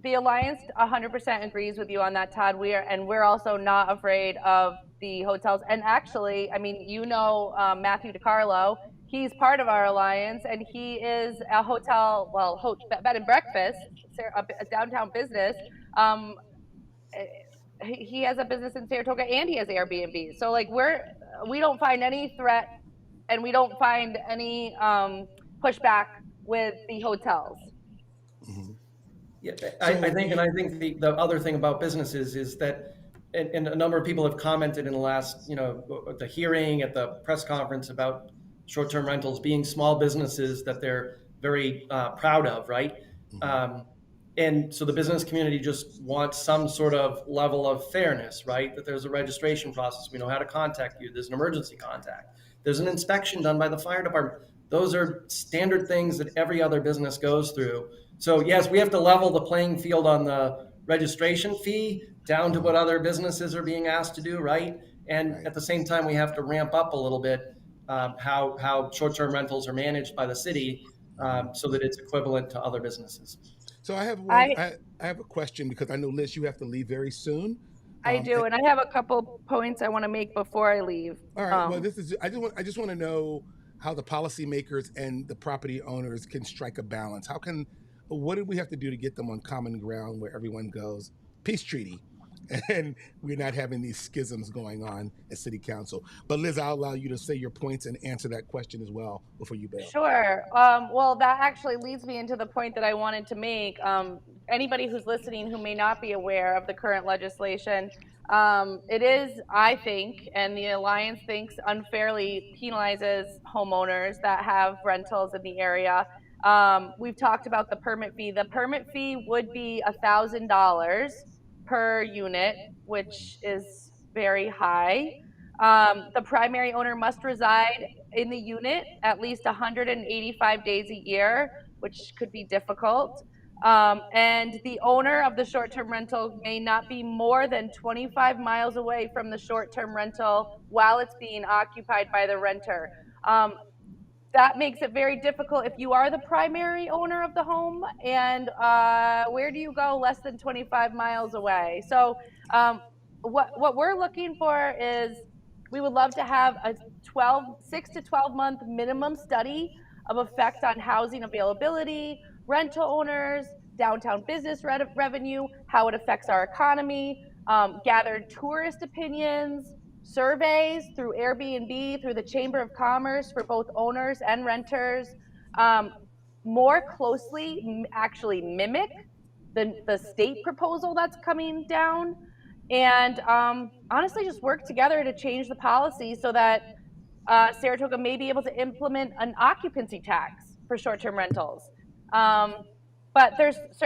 the alliance 100% agrees with you on that, Todd. We're also not afraid of the hotels. And actually, I mean, Matthew DiCarlo. He's part of our alliance, and he is a hotel, bed and breakfast, a downtown business. Um, eh, he has a business in Saratoga, and he has Airbnb. So like we don't find any threat, and we don't find any pushback with the hotels. Mhm. Yeah, I So think, and you, I think the other thing about businesses is that, and a number of people have commented in the last, at the hearing, at the press conference about short-term rentals being small businesses that they're very proud of, right? mhm, Um, and so the business community just wants some sort of level of fairness, right? That there's a registration process. We know how to contact you. There's an emergency contact. There's an inspection done by the fire department. Those are standard things that every other business goes through. So yes, we have to level the playing field on the registration fee down to what mhm, other businesses are being asked to do, right? And right. at the same time, we have to ramp up a little bit how short-term rentals are managed by the city, Mhm. so that it's equivalent to other businesses. So I have one. I I have a question because I know Liz, you have to leave very soon. I do, And and I have a couple points I want to make before I leave. all right. Well, this is. I just want to know how the policymakers and the property owners can strike a balance. How can? What do we have to do to get them on common ground where everyone goes peace treaty, and we're not having these schisms going on at city council? But Liz, I'll allow you to say your points and answer that question as well before you bail. Sure. Well, that actually leads me into the point that I wanted to make. Anybody who's listening who may not be aware of the current legislation, it is, I think, and the Alliance thinks unfairly penalizes homeowners that have rentals in the area. We've talked about the permit fee. The permit fee would be $1,000 per unit, which is very high. The primary owner must reside in the unit at least 185 days a year, which could be difficult. And the owner of the short term rental may not be more than 25 miles away from the short term rental while it's being occupied by the renter. Um, that makes it very difficult if you are the primary owner of the home and where do you go less than 25 miles away. So what we're looking for is we would love to have a 6 to 12 month minimum study of effect on housing availability, rental owners, downtown business revenue, how it affects our economy, gathered tourist opinions, surveys through Airbnb, through the Chamber of Commerce for both owners and renters, um, more closely actually mimic the state proposal that's coming down, and honestly just work together to change the policy so that Saratoga may be able to implement an occupancy tax for short-term rentals. Um, but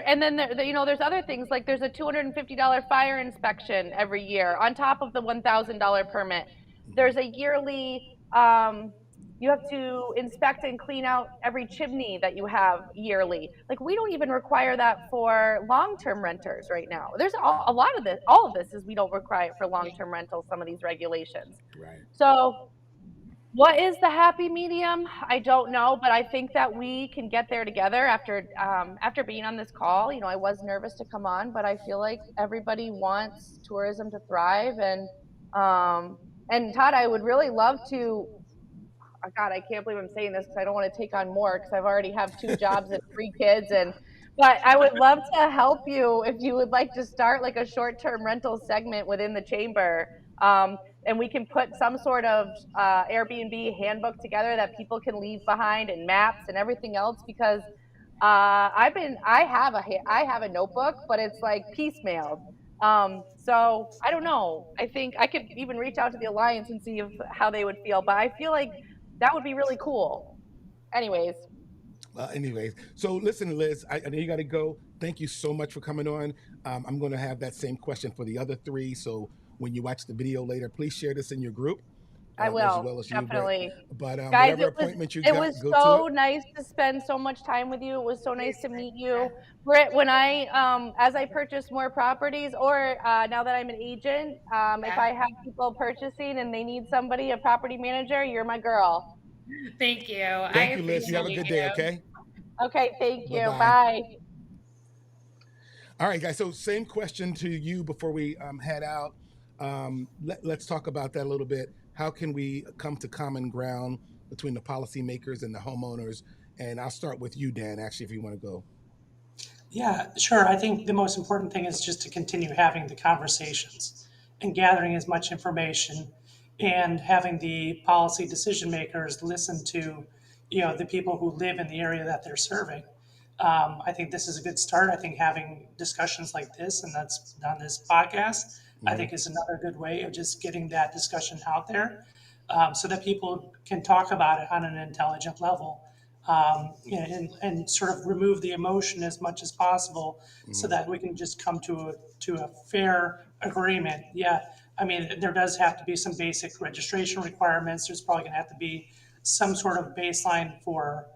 and then there's other things like there's a $250 fire inspection every year on top of the $1,000 permit. There's a yearly you have to inspect and clean out every chimney that you have yearly. Like we don't even require that for long-term renters right now. There's a lot of this. All of this is we don't require it for long-term rentals. Some of these regulations. Right. So what is the happy medium? I don't know, but I think that we can get there together after being on this call. I was nervous to come on, but I feel like everybody wants tourism to thrive, and Todd, I would really love to. Oh God, I can't believe I'm saying this because I don't want to take on more because I've already have 2 jobs and 3 kids, but I would love to help you if you would like to start like a short-term rental segment within the chamber. And we can put some sort of Airbnb handbook together that people can leave behind and maps and everything else because I have a notebook, but it's like piecemealed. So I don't know. I think I could even reach out to the alliance and see how they would feel, but I feel like that would be really cool. Anyways, Anyways, so listen, Liz, I know you got to go. Thank you so much for coming on. I'm going to have that same question for the other three. So when you watch the video later, please share this in your group I as will well as you. definitely. But Guys, whatever appointment you it got, was go to it. so nice to spend so much time with you. It was so nice to meet you. When I as I purchase more properties, or now that I'm an agent, if I have people purchasing and they need somebody, a property manager, you're my girl. Thank you. I Thank you, Liz. You have a appreciate good day, you. okay? Okay, thank Bye you. bye. Bye. All right, guys. So, same question to you before we head out. Let's talk about that a little bit. How can we come to common ground between the policymakers and the homeowners? And I'll start with you, Dan, actually, if you want to go. Yeah, sure. I think the most important thing is just to continue having the conversations and gathering as much information and having the policy decision makers listen to, the people who live in the area that they're serving. I think this is a good start. I think having discussions like this, and that's on this podcast, I Hmm. think is another good way of just getting that discussion out there, so that people can talk about it on an intelligent level, and sort of remove the emotion as much as possible, so Hmm. that we can just come to a fair agreement. Yeah, I mean, there does have to be some basic registration requirements. There's probably going to have to be some sort of baseline for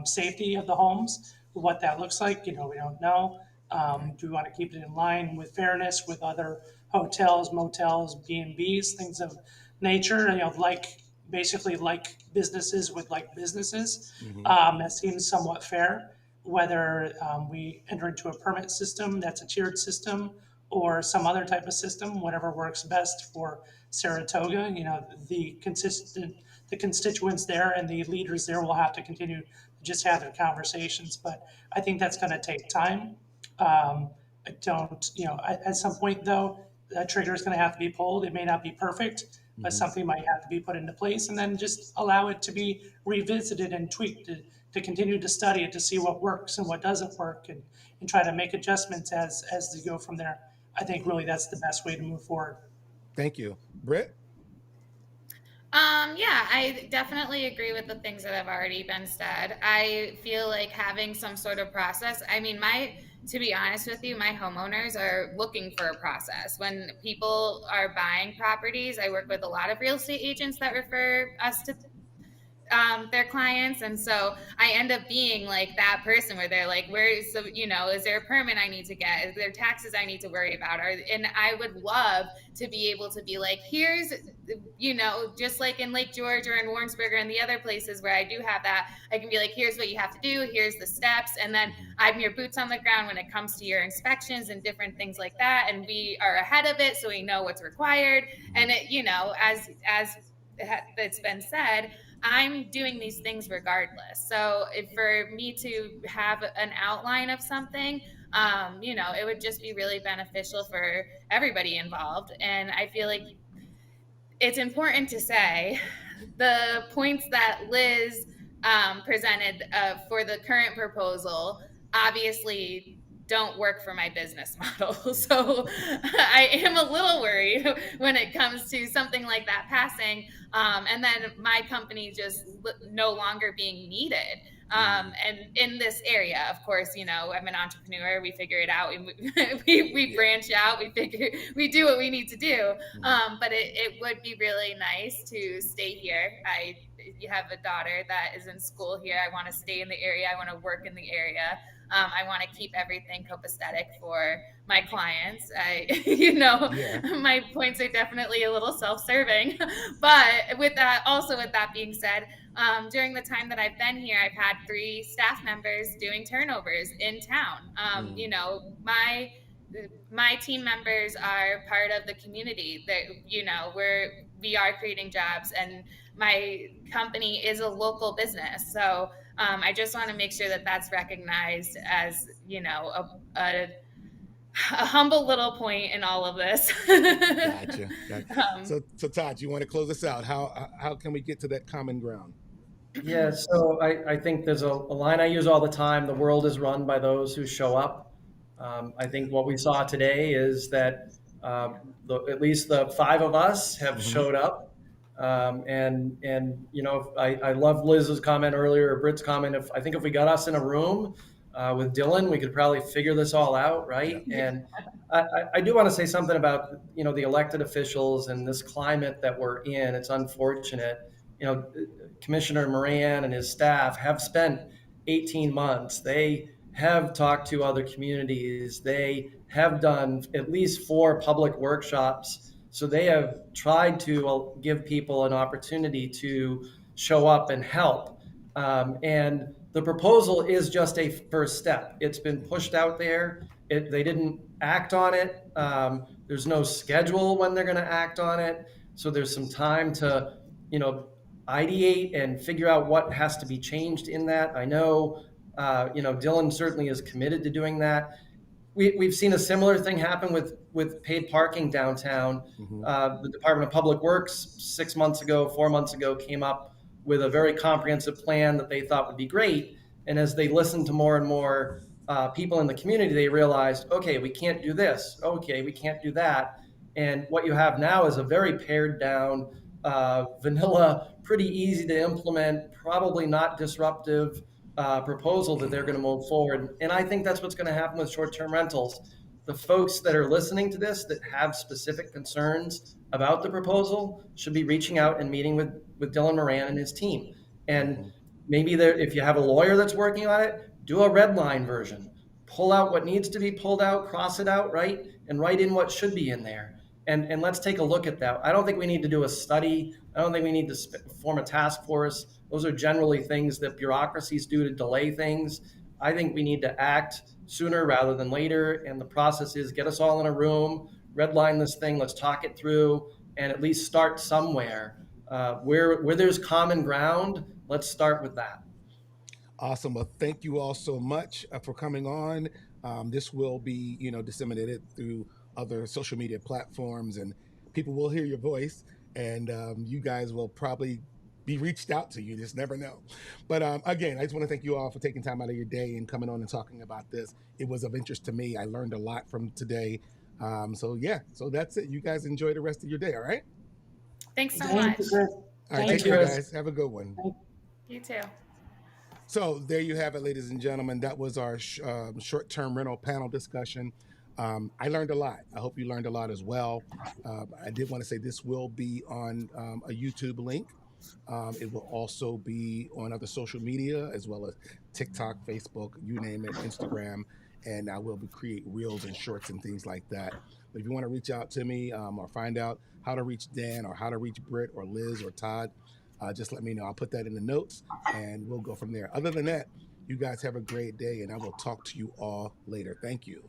safety of the homes. What that looks like, we don't know. Right. Do we want to keep it in line with fairness with other hotels, motels, B&Bs, things of nature? Like basically like businesses with like businesses. Hmm. That seems somewhat fair. Whether we enter into a permit system that's a tiered system or some other type of system, whatever works best for Saratoga. The constituents there and the leaders there will have to continue to just have their conversations. But I think that's going to take time. I don't, at some point though, that trigger is going to have to be pulled. It may not be perfect, but Hmm. something might have to be put into place, and then just allow it to be revisited and tweaked to continue to study it to see what works and what doesn't work, and try to make adjustments as they go from there. I think really that's the best way to move forward. Thank you, Britt. Yeah, I definitely agree with the things that have already been said. I feel like having some sort of process. I mean, to be honest with you, my homeowners are looking for a process. When people are buying properties, I work with a lot of real estate agents that refer us to their clients. And so I end up being like that person where they're like, is there a permit I need to get? Is there taxes I need to worry about? And I would love to be able to be like, just like in Lake George or in Warrensburg and the other places where I do have that, I can be like, here's what you have to do, here's the steps. And then Hmm. I'm your boots on the ground when it comes to your inspections and different things like that. And we are ahead of it, so we know what's required. And as it's been said, I'm doing these things regardless. So for me to have an outline of something, it would just be really beneficial for everybody involved. And I feel like it's important to say the points that Liz presented for the current proposal obviously don't work for my business model. So I am a little worried when it comes to something like that passing, and then my company just no longer being needed. Hmm. And in this area, of course, I'm an entrepreneur. We figure it out. We Yeah. branch out. We do what we need to do. Hmm. But it would be really nice to stay here. You have a daughter that is in school here. I want to stay in the area. I want to work in the area. I want to keep everything copacetic for my clients. Yeah. My points are definitely a little self-serving, but with that being said, during the time that I've been here, I've had 3 staff members doing turnovers in town. Mm. My team members are part of the community that we are creating jobs, and my company is a local business. So I just want to make sure that that's recognized as a humble little point in all of this. Gotcha. Gotcha. um, So Todd, you want to close us out? How can we get to that common ground? Yeah, so I think there's a line I use all the time. The world is run by those who show up. I Yeah. think what we saw today is that at least the 5 of us have Hmm. showed up. And I love Liz's comment earlier, or Britt's comment. I think if we got us in a room with Dylan, we could probably figure this all out, Yeah. right? And I do want to say something about the elected officials and this climate that we're in. It's unfortunate. You know, Commissioner Moran and his staff have spent 18 months. They have talked to other communities. They have done at least 4 public workshops. So they have tried to give people an opportunity to show up and help. And the proposal is just a first step. It's been pushed out there. They didn't act on it. There's no schedule when they're going to act on it. So there's some time to, you know, ideate and figure out what has to be changed in that. I know, Dylan certainly is committed to doing that. We've seen a similar thing happen with paid parking downtown. Hmm. The Department of Public Works 6 months ago, 4 months ago, came up with a very comprehensive plan that they thought would be great. And as they listened to more and more people in the community, they realized, okay, we can't do this. Okay, we can't do that. And what you have now is a very pared down, vanilla, pretty easy to implement, probably not disruptive proposal that they're going to move forward. And I think that's what's going to happen with short-term rentals. The folks that are listening to this that have specific concerns about the proposal should be reaching out and meeting with Dylan Moran and his team. And maybe there, if you have a lawyer that's working on it, do a red line version. Pull out what needs to be pulled out, cross it out, right? And write in what should be in there. And let's take a look at that. I don't think we need to do a study. I don't think we need to form a task force. Those are generally things that bureaucracies do to delay things. I think we need to act sooner rather than later. And the process is get us all in a room, redline this thing, let's talk it through, and at least start somewhere. Where there's common ground, let's start with that. Awesome. Well, thank you all so much for coming on. This will be, disseminated through other social media platforms, and people will hear your voice, and you guys will probably be reached out to. You just never know. But again, I just want to thank you all for taking time out of your day and coming on and talking about this. It was of interest to me. I learned a lot from today. So that's it. You guys enjoy the rest of your day. All right. Thanks so Thank much. you, Chris. All right. Thank Take you. care, guys. Have a good one. You too. So there you have it, ladies and gentlemen. That was our short-term rental panel discussion. I learned a lot. I hope you learned a lot as well. I did want to say this will be on a YouTube link. It will also be on other social media as well as TikTok, Facebook, you name it, Instagram, and I will be create reels and shorts and things like that. But if you want to reach out to me or find out how to reach Dan or how to reach Britt or Liz or Todd, just let me know. I'll put that in the notes and we'll go from there. Other than that, you guys have a great day and I will talk to you all later. Thank you.